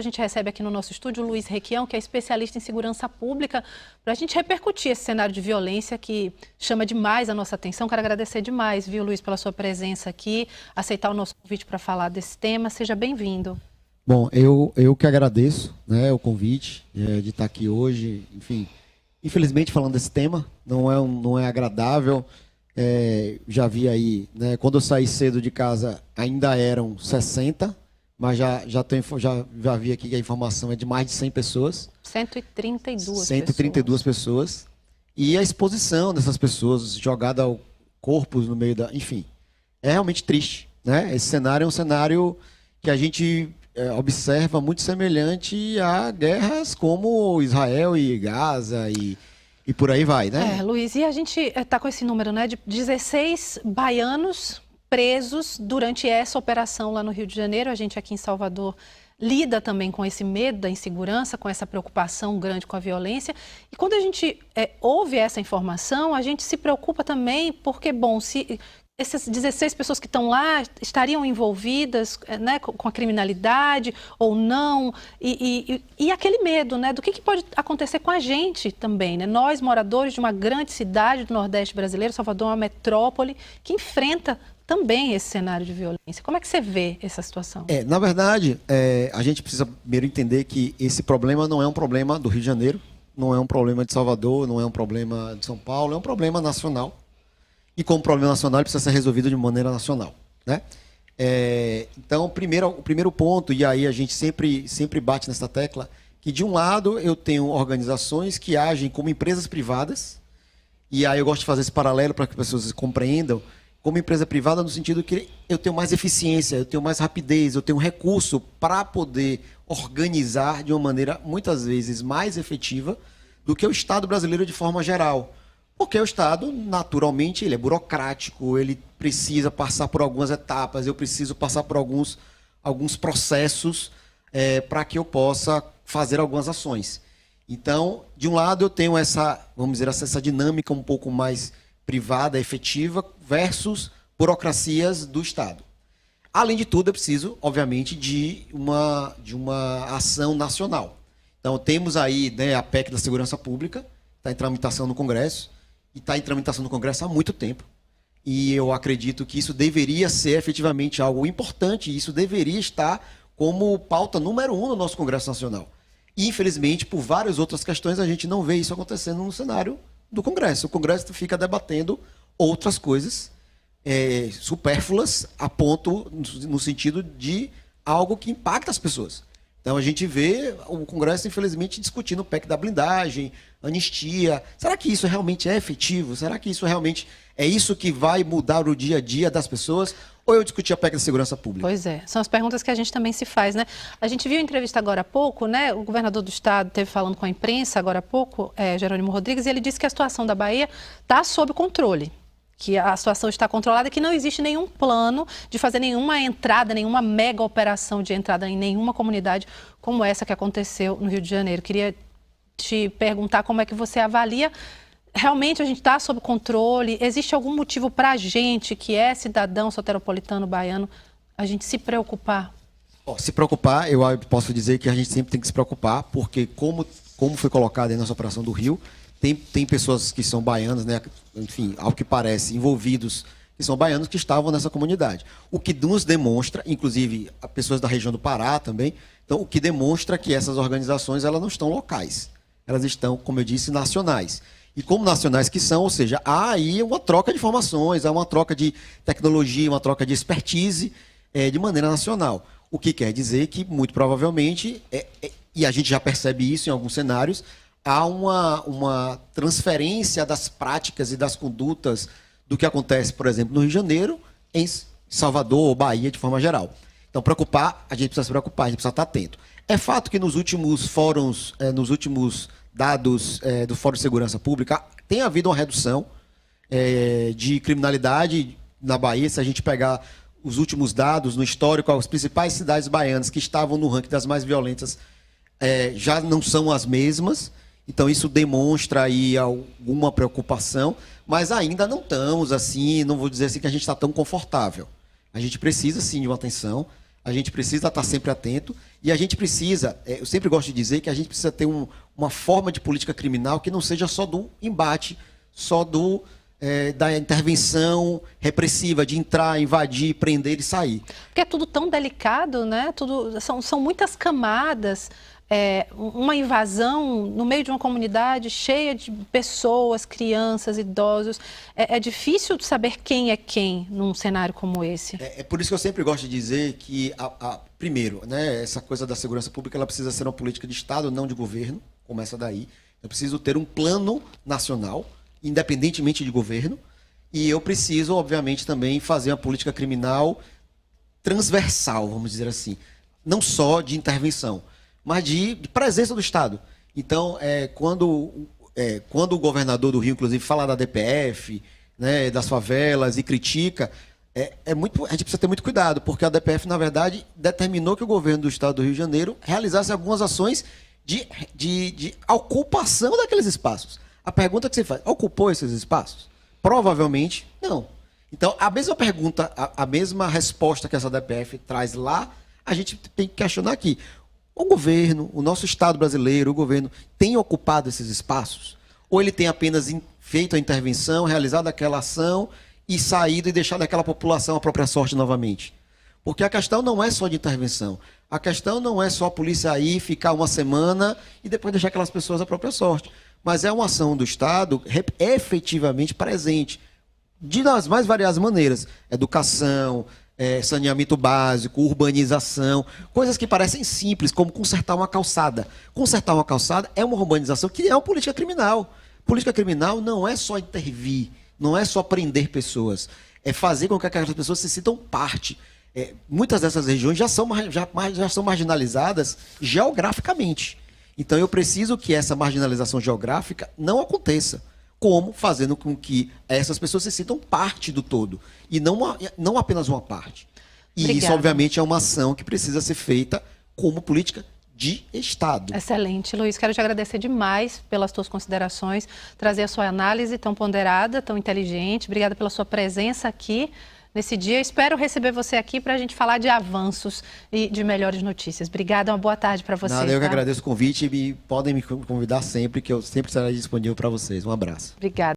A gente recebe aqui no nosso estúdio o Luiz Requião, que é especialista em segurança pública, para a gente repercutir esse cenário de violência que chama demais a nossa atenção. Quero agradecer demais, viu, Luiz, pela sua presença aqui, aceitar o nosso convite para falar desse tema. Seja bem-vindo. Bom, eu que agradeço, né, o convite de estar aqui hoje. Enfim, infelizmente falando desse tema, não é agradável. Já vi aí, né, quando eu saí cedo de casa ainda eram 60, mas já vi aqui que a informação é de mais de 100 pessoas. 132 pessoas. E a exposição dessas pessoas, jogada ao corpos no meio da... Enfim, é realmente triste, né? Esse cenário é um cenário que a gente observa muito semelhante a guerras como Israel e Gaza e por aí vai, né? Luiz, e a gente está com esse número, né, de 16 baianos presos durante essa operação lá no Rio de Janeiro. A gente aqui em Salvador lida também com esse medo da insegurança, com essa preocupação grande com a violência. E quando a gente ouve essa informação, a gente se preocupa também porque, bom, se essas 16 pessoas que estão lá estariam envolvidas, né, com a criminalidade ou não, e aquele medo, né, do que pode acontecer com a gente também, né? Nós, moradores de uma grande cidade do Nordeste brasileiro, Salvador é uma metrópole que enfrenta também esse cenário de violência. Como é que você vê essa situação? Na verdade, a gente precisa primeiro entender que esse problema não é um problema do Rio de Janeiro, não é um problema de Salvador, não é um problema de São Paulo, é um problema nacional. E como problema nacional, ele precisa ser resolvido de maneira nacional, né? Então, o primeiro ponto, e aí a gente sempre bate nessa tecla, que de um lado eu tenho organizações que agem como empresas privadas, e aí eu gosto de fazer esse paralelo para que as pessoas compreendam, como empresa privada no sentido que eu tenho mais eficiência, eu tenho mais rapidez, eu tenho recurso para poder organizar de uma maneira muitas vezes mais efetiva do que o Estado brasileiro de forma geral. Porque o Estado, naturalmente, ele é burocrático, ele precisa passar por algumas etapas, eu preciso passar por alguns processos para que eu possa fazer algumas ações. Então, de um lado eu tenho vamos dizer, essa dinâmica um pouco mais privada, efetiva, versus burocracias do Estado. Além de tudo, eu preciso, obviamente, de uma ação nacional. Então, temos aí, né, a PEC da Segurança Pública, está em tramitação no Congresso, e está em tramitação no Congresso há muito tempo. E eu acredito que isso deveria ser efetivamente algo importante, e isso deveria estar como pauta número 1 no nosso Congresso Nacional. E, infelizmente, por várias outras questões, a gente não vê isso acontecendo no cenário do Congresso. O Congresso fica debatendo outras coisas supérfluas a ponto, no sentido de algo que impacta as pessoas. Então a gente vê o Congresso, infelizmente, discutindo o PEC da blindagem, anistia. Será que isso realmente é efetivo? Será que isso realmente é isso que vai mudar o dia a dia das pessoas? Ou eu discutir a PEC da segurança pública? Pois é, são as perguntas que a gente também se faz, né? A gente viu a entrevista agora há pouco, né? O governador do estado esteve falando com a imprensa agora há pouco, Jerônimo Rodrigues, e ele disse que a situação da Bahia está sob controle, que a situação está controlada, que não existe nenhum plano de fazer nenhuma entrada, nenhuma mega operação de entrada em nenhuma comunidade como essa que aconteceu no Rio de Janeiro. Queria te perguntar como é que você avalia. Realmente a gente está sob controle? Existe algum motivo para a gente, que é cidadão soteropolitano baiano, a gente se preocupar? Se preocupar, eu posso dizer que a gente sempre tem que se preocupar, porque como foi colocado aí nessa operação do Rio, tem pessoas que são baianas, né, enfim, ao que parece, envolvidos, que são baianos que estavam nessa comunidade. O que nos demonstra, inclusive, as pessoas da região do Pará também, então, o que demonstra que essas organizações elas não estão locais. Elas estão, como eu disse, nacionais. E como nacionais que são, ou seja, há aí uma troca de informações, há uma troca de tecnologia, uma troca de expertise de maneira nacional. O que quer dizer que, muito provavelmente, e a gente já percebe isso em alguns cenários, há uma transferência das práticas e das condutas do que acontece, por exemplo, no Rio de Janeiro, em Salvador ou Bahia, de forma geral. Então, preocupar, a gente precisa se preocupar, a gente precisa estar atento. É fato que nos últimos fóruns, nos últimos dados do Fórum de Segurança Pública, tem havido uma redução de criminalidade na Bahia. Se a gente pegar os últimos dados no histórico, as principais cidades baianas que estavam no ranking das mais violentas já não são as mesmas. Então, isso demonstra aí alguma preocupação, mas ainda não estamos assim, não vou dizer assim que a gente está tão confortável. A gente precisa, sim, de uma atenção. a gente precisa estar sempre atento e a gente precisa, eu sempre gosto de dizer que a gente precisa ter uma forma de política criminal que não seja só do embate, só da intervenção repressiva, de entrar, invadir, prender e sair. Porque é tudo tão delicado, né? São muitas camadas. Uma invasão no meio de uma comunidade cheia de pessoas, crianças, idosos. É difícil saber quem é quem num cenário como esse. É por isso que eu sempre gosto de dizer que, primeiro, né, essa coisa da segurança pública ela precisa ser uma política de Estado, não de governo. Começa daí. Eu preciso ter um plano nacional, independentemente de governo. E eu preciso, obviamente, também fazer uma política criminal transversal, vamos dizer assim. Não só de intervenção, mas de presença do Estado. Então, quando o governador do Rio, inclusive, fala da DPF, né, das favelas e critica, a gente precisa ter muito cuidado, porque a DPF, na verdade, determinou que o governo do Estado do Rio de Janeiro realizasse algumas ações de ocupação daqueles espaços. A pergunta que você faz, ocupou esses espaços? Provavelmente, não. Então, a mesma pergunta, a mesma resposta que essa DPF traz lá, a gente tem que questionar aqui. O governo, o nosso Estado brasileiro, o governo, tem ocupado esses espaços? Ou ele tem apenas feito a intervenção, realizado aquela ação e saído e deixado aquela população à própria sorte novamente? Porque a questão não é só de intervenção. A questão não é só a polícia ir, ficar uma semana e depois deixar aquelas pessoas à própria sorte. Mas é uma ação do Estado efetivamente presente, das mais variadas maneiras. Educação, saneamento básico, urbanização, coisas que parecem simples, como consertar uma calçada. Consertar uma calçada é uma urbanização que é uma política criminal. Política criminal não é só intervir, não é só prender pessoas, é fazer com que aquelas pessoas se sintam parte. Muitas dessas regiões já são marginalizadas geograficamente. Então eu preciso que essa marginalização geográfica não aconteça. Como fazendo com que essas pessoas se sintam parte do todo e não apenas uma parte. E Obrigada. Isso, obviamente, é uma ação que precisa ser feita como política de Estado. Excelente, Luiz. Quero te agradecer demais pelas tuas considerações, trazer a sua análise tão ponderada, tão inteligente. Obrigada pela sua presença aqui nesse dia. Espero receber você aqui para a gente falar de avanços e de melhores notícias. Obrigada, uma boa tarde para você. Nada, eu que agradeço o convite e podem me convidar sempre, que eu sempre estarei disponível para vocês. Um abraço. Obrigada.